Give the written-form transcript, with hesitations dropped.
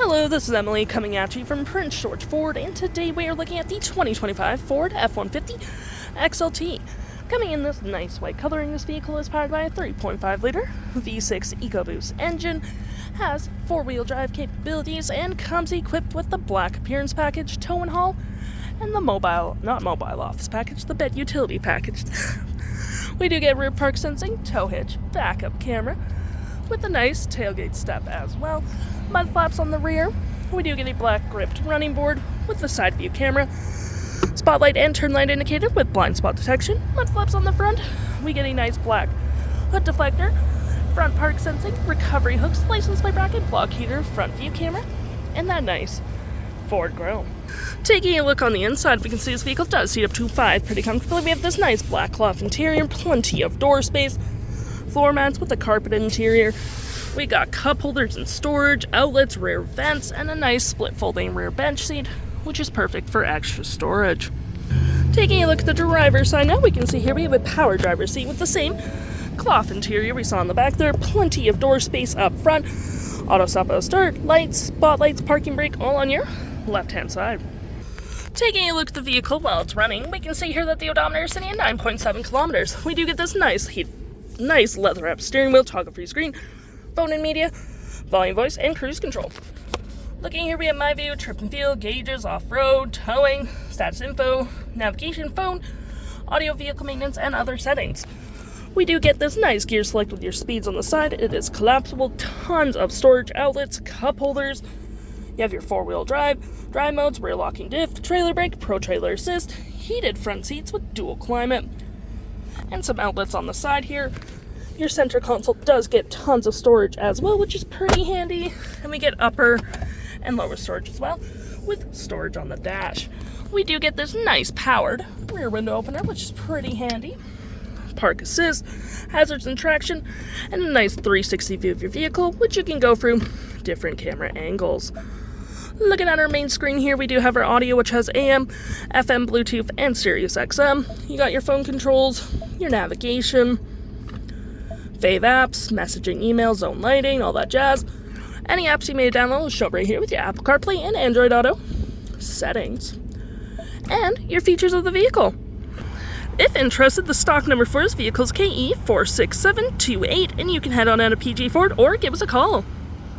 Hello, this is Emily coming at you from Prince George Ford, and today we are looking at the 2025 Ford F-150 XLT. Coming in this nice white coloring, this vehicle is powered by a 3.5-liter V6 EcoBoost engine, has four-wheel drive capabilities, and comes equipped with the black appearance package, tow and haul, and the not mobile office package, the bed utility package. We do get rear park sensing, tow hitch, backup camera, with a nice tailgate step as well. Mud flaps on the rear. We do get a black gripped running board with the side view camera, spotlight and turn light indicator with blind spot detection. Mud flaps on the front. We get a nice black hood deflector, front park sensing, recovery hooks, license plate bracket, block heater, front view camera, and that nice Ford grille. Taking a look on the inside, we can see this vehicle does seat up to 5 pretty comfortably. We have this nice black cloth interior, plenty of door space, floor mats with a carpet interior. We got cup holders and storage, outlets, rear vents, and a nice split folding rear bench seat, which is perfect for extra storage. Taking a look at the driver's side now, we can see here we have a power driver's seat with the same cloth interior we saw in the back there, plenty of door space up front, auto stop, auto start, lights, spotlights, parking brake, all on your left-hand side. Taking a look at the vehicle while it's running, we can see here that the odometer is sitting at 9.7 kilometers. We do get this nice leather-wrapped steering wheel, toggle-free screen, phone and media, volume, voice, and cruise control. Looking here, we have my view, trip and field, gauges, off-road, towing, status info, navigation, phone, audio, vehicle maintenance, and other settings. We do get this nice gear select with your speeds on the side. It is collapsible, tons of storage outlets, cup holders. You have your four-wheel drive modes, rear locking diff, trailer brake, pro trailer assist, heated front seats with dual climate, and some outlets on the side here. Your center console does get tons of storage as well, which is pretty handy. And we get upper and lower storage as well, with storage on the dash. We do get this nice powered rear window opener, which is pretty handy. Park assist, hazards and traction, and a nice 360 view of your vehicle, which you can go through different camera angles. Looking at our main screen here, we do have our audio, which has AM, FM, Bluetooth, and Sirius XM. You got your phone controls, your navigation, fave apps, messaging, email, zone lighting, all that jazz. Any apps you may download will show up right here with your Apple CarPlay and Android Auto settings. And your features of the vehicle. If interested, the stock number for this vehicle is KE46728, and you can head on out to PG Ford or give us a call.